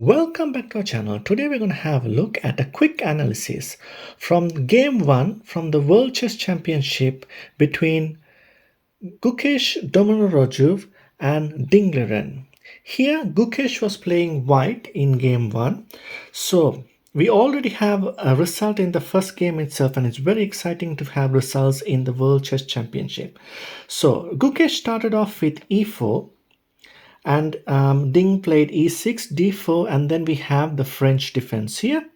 Welcome back to our channel. Today we're going to have a look at a quick analysis from game 1 from the World Chess Championship between Gukesh Dommaraju and Liren. Here Gukesh was playing white in game 1. So we already have a result in the first game itself, and it's very exciting to have results in the World Chess Championship. So Gukesh started off with e4 and Ding played e6, d4, and then we have the French defense here.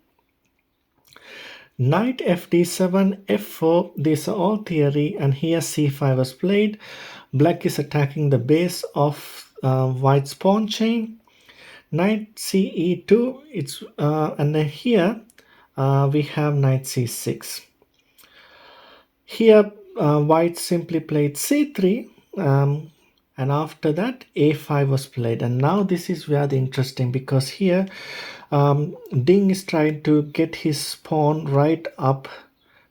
Knight fd7, f4, these are all theory, and here c5 was played. Black is attacking the base of white's pawn chain. Knight ce2, and then here we have knight c6. Here white simply played c3, and after that a5 was played, and now this is where the interesting, because here Ding is trying to get his pawn right up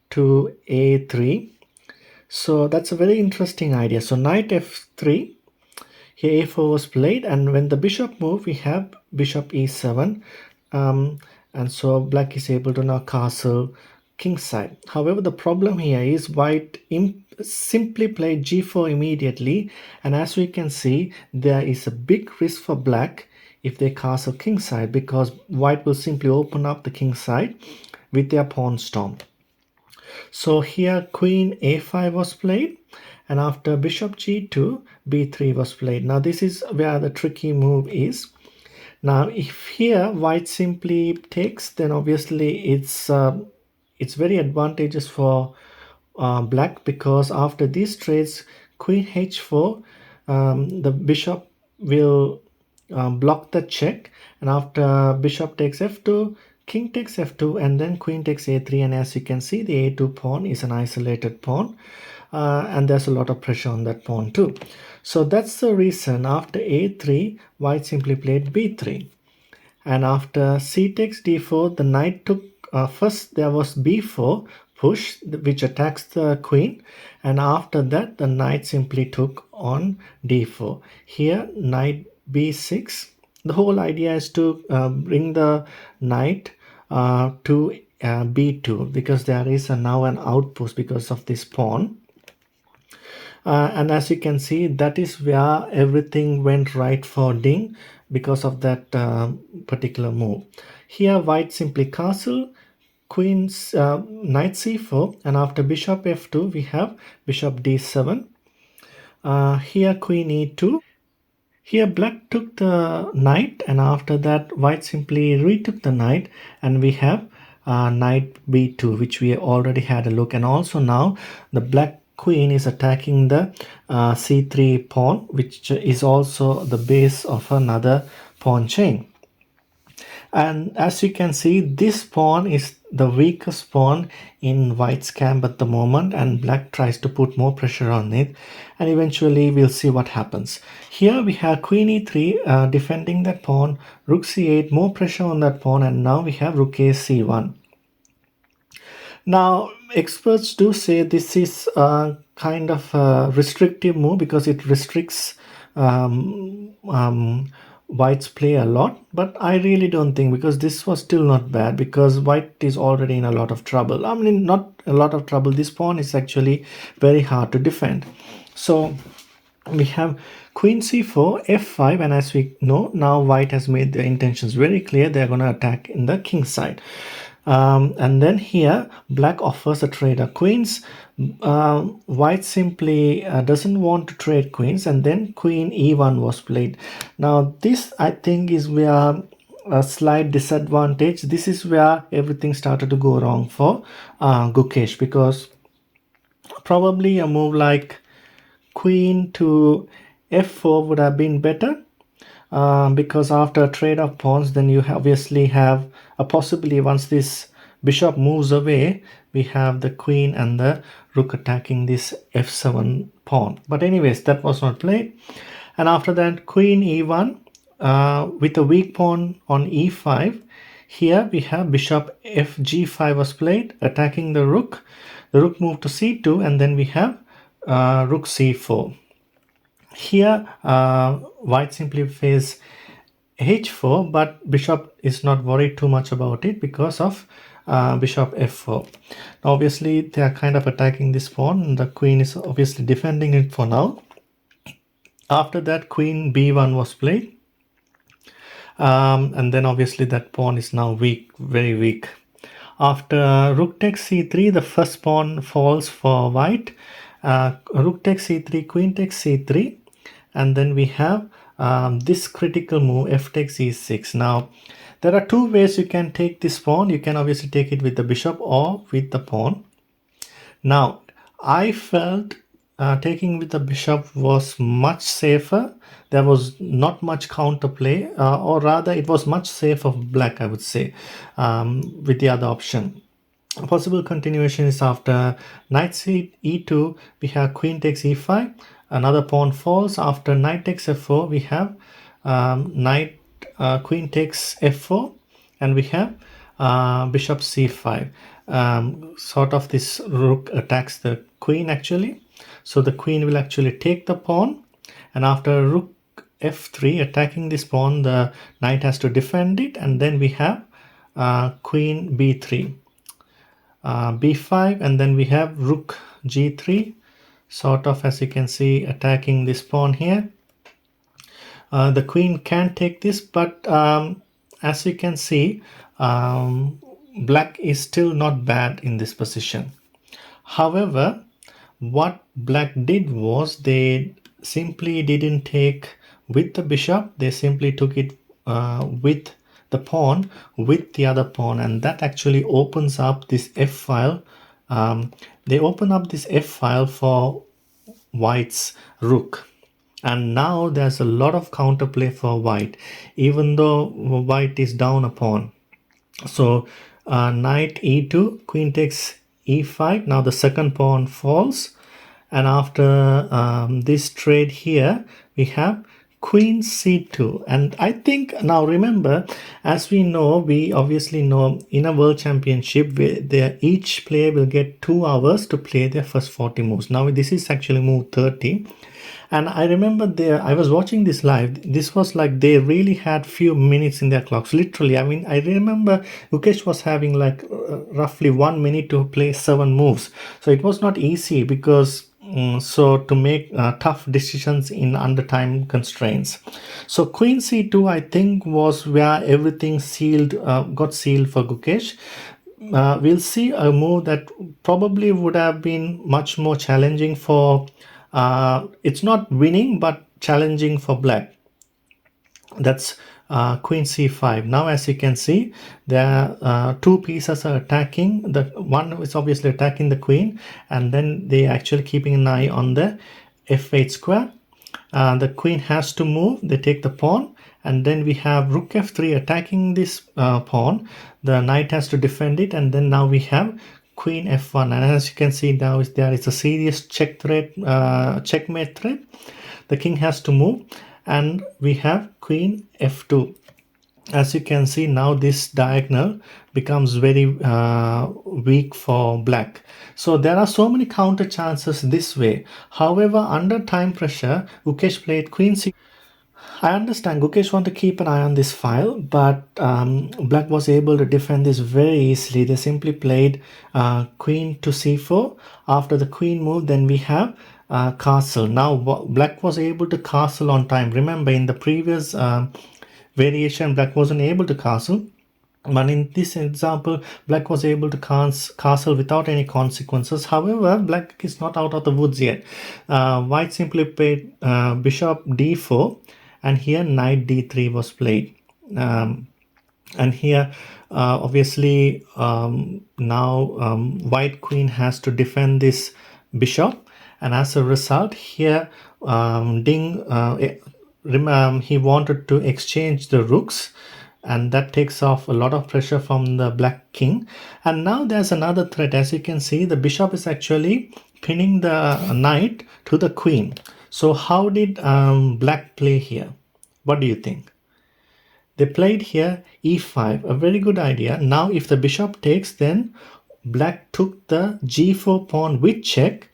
to a3. So that's a very interesting idea. So knight f3, here a4 was played, and when the bishop moved we have bishop e7, and so black is able to now castle kingside. However, the problem here is white simply played g4 immediately, and as we can see, there is a big risk for black if they castle kingside, because white will simply open up the kingside with their pawn storm. So here queen a5 was played, and after bishop g2, b3 was played. Now this is where the tricky move is. Now if here white simply takes, then obviously it's very advantageous for black, because after these trades, queen h4, the bishop will block the check, and after bishop takes f2, king takes f2, and then queen takes a3, and as you can see, the a2 pawn is an isolated pawn, and there's a lot of pressure on that pawn too. So that's the reason after a3 white simply played b3, and after c takes d4, the knight took first there was b4 push, which attacks the queen, and after that the knight simply took on d4. Here knight b6, the whole idea is to bring the knight to b2, because there is now an outpost because of this pawn. And as you can see, that is where everything went right for Ding because of that particular move. Here white simply castle, queen's knight c4, and after bishop f2 we have bishop d7. Here queen e2. Here black took the knight, and after that white simply retook the knight, and we have knight b2, which we already had a look. And also now the black queen is attacking the c3 pawn, which is also the base of another pawn chain. And as you can see, this pawn is the weakest pawn in white's camp at the moment, and black tries to put more pressure on it, and eventually we'll see what happens. Here we have queen e3 defending that pawn, rook c8, more pressure on that pawn, and now we have rook a c1. Now experts do say this is a kind of a restrictive move, because it restricts white's play a lot, but I really don't think, because this was still not bad, because white is already in a lot of trouble. I mean, not a lot of trouble, this pawn is actually very hard to defend. So we have queen c4, f5, and as we know, now white has made their intentions very clear. They're going to attack in the king side. And then here black offers a trade of queens. White simply doesn't want to trade queens, and then queen e1 was played. Now this, I think, is where a slight disadvantage. This is where everything started to go wrong for Gukesh, because probably a move like queen to f4 would have been better, because after a trade of pawns, then you obviously have a possibility, once this bishop moves away, we have the queen and the rook attacking this f7 pawn. But anyways, that was not played. And after that, queen e1 with a weak pawn on e5. Here we have bishop fg5 was played, attacking the rook. The rook moved to c2, and then we have rook c4. Here white simply plays h4, but bishop is not worried too much about it because of bishop f4. Now, obviously, they are kind of attacking this pawn, and the queen is obviously defending it for now. After that, queen b1 was played, and then obviously that pawn is now weak, very weak. After rook takes c3, the first pawn falls for white. Rook takes c3, queen takes c3, and then we have this critical move, f takes e6. Now, there are two ways you can take this pawn. You can obviously take it with the bishop or with the pawn. Now, I felt taking with the bishop was much safer. There was not much counterplay, or rather, it was much safer for black, I would say, with the other option. A possible continuation is after knight e2, we have queen takes e5, another pawn falls. After knight takes f4, we have queen takes f4, and we have bishop c5. Sort of this rook attacks the queen actually. So the queen will actually take the pawn, and after rook f3 attacking this pawn, the knight has to defend it, and then we have queen b3. b5, and then we have rook g3, sort of, as you can see, attacking this pawn here. The queen can take this, but as you can see, black is still not bad in this position. However, what black did was they simply didn't take with the bishop, they simply took it with the pawn with the other pawn, and that actually opens up this f file. They open up this f file for white's rook, and now there's a lot of counterplay for white, even though white is down a pawn. So knight e2, queen takes e5. Now the second pawn falls, and after this trade here, we have queen c2. And I think, now remember, as we know, we obviously know in a world championship where each player will get 2 hours to play their first 40 moves. Now this is actually move 30. And I remember I was watching this live. This was like they really had few minutes in their clocks. Literally, I mean, I remember Gukesh was having like roughly 1 minute to play 7 moves. So it was not easy because so to make tough decisions in under time constraints. So queen c2, I think, was where everything got sealed for Gukesh. We'll see a move that probably would have been much more challenging for it's not winning but challenging for black. That's queen c5. Now, as you can see, there are two pieces are attacking. The one is obviously attacking the queen, and then they actually keeping an eye on the f8 square. The queen has to move. They take the pawn, and then we have rook f3 attacking this pawn. The knight has to defend it, and then now we have queen f1, and as you can see now there is a serious checkmate threat. The king has to move, and we have queen f2. As you can see now, this diagonal becomes very weak for black. So there are so many counter chances this way. However, under time pressure, Gukesh played queen c. I understand Gukesh want to keep an eye on this file, but black was able to defend this very easily. They simply played queen to c4. After the queen move, then we have castle. Now black was able to castle on time. Remember, in the previous variation, black wasn't able to castle. But in this example, black was able to castle without any consequences. However, black is not out of the woods yet. White simply played bishop d4, and here knight d3 was played. And here, obviously, now white queen has to defend this bishop, and as a result, here he wanted to exchange the rooks, and that takes off a lot of pressure from the black king. And now there's another threat. As you can see, the bishop is actually pinning the knight to the queen. So how did black play here? What do you think? They played here e5, a very good idea. Now if the bishop takes, then black took the g4 pawn with check,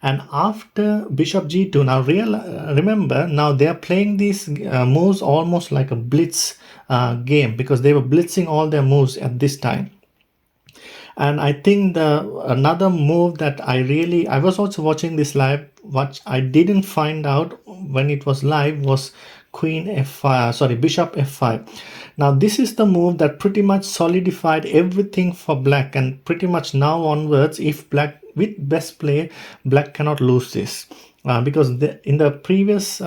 And after bishop g2, now remember, now they are playing these moves almost like a blitz game, because they were blitzing all their moves at this time. And I think the another move that I was also watching this live, what I didn't find out when it was live was queen f5, sorry, bishop f5. Now this is the move that pretty much solidified everything for black, and pretty much now onwards, if black with best play, black cannot lose this, because in the previous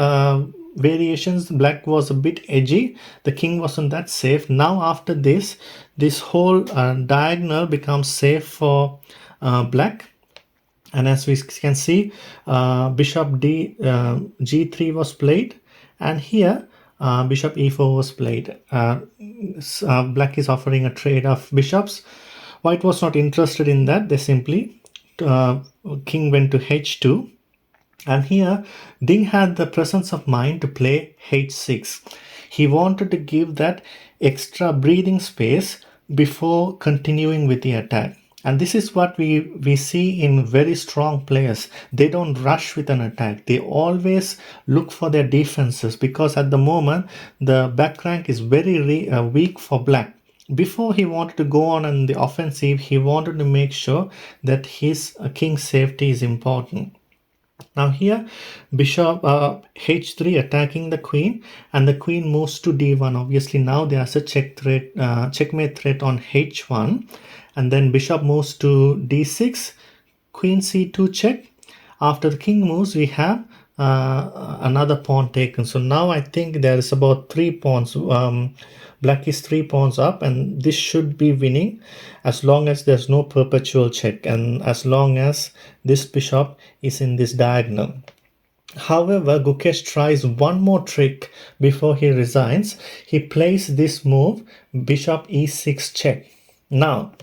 variations, black was a bit edgy, the king wasn't that safe. Now after this whole diagonal becomes safe for black. And as we can see, bishop g3 was played, and here bishop e4 was played. Black is offering a trade of bishops. White was not interested in that. They simply king went to h2. And here Ding had the presence of mind to play h6. He wanted to give that extra breathing space before continuing with the attack. And this is what we see in very strong players. They don't rush with an attack. They always look for their defenses, because at the moment the back rank is very weak for black. Before he wanted to go on in the offensive, he wanted to make sure that his king's safety is important. Now here bishop h3 attacking the queen, and the queen moves to d1. Obviously now there's a checkmate threat on h1, and then bishop moves to d6, queen c2 check. After the king moves, we have another pawn taken. So now I think there is about 3 pawns. Black is 3 pawns up, and this should be winning as long as there's no perpetual check, and as long as this bishop is in this diagonal. However, Gukesh tries one more trick before he resigns. He plays this move, bishop e6 check. Now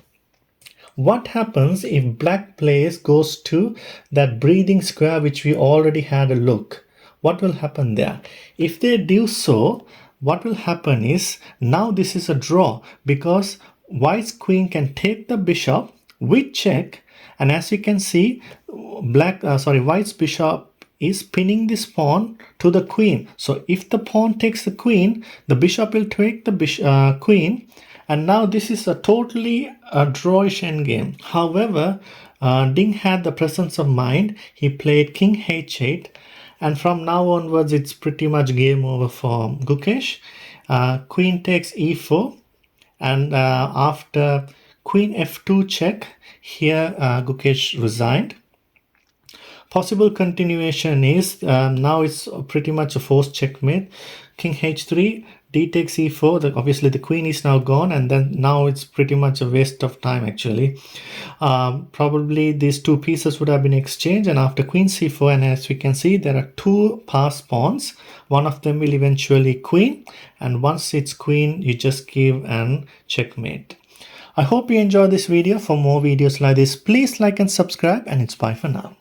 what happens if black goes to that breathing square which we already had a look? What will happen there? If they do so, what will happen is, now this is a draw, because white's queen can take the bishop with check, and as you can see, white's bishop is pinning this pawn to the queen. So if the pawn takes the queen, the bishop will take the queen, and now this is a totally drawish endgame. However, Ding had the presence of mind. He played king h8, and from now onwards it's pretty much game over for Gukesh. Queen takes e4, and after queen f2 check, here Gukesh resigned. Possible continuation is, now it's pretty much a forced checkmate. King h3, d takes e4. Obviously the queen is now gone, and then now it's pretty much a waste of time actually. Probably these two pieces would have been exchanged, and after queen c4, and as we can see, there are 2 passed pawns. One of them will eventually queen, and once it's queen, you just give an checkmate. I hope you enjoyed this video. For more videos like this, please like and subscribe, and it's bye for now.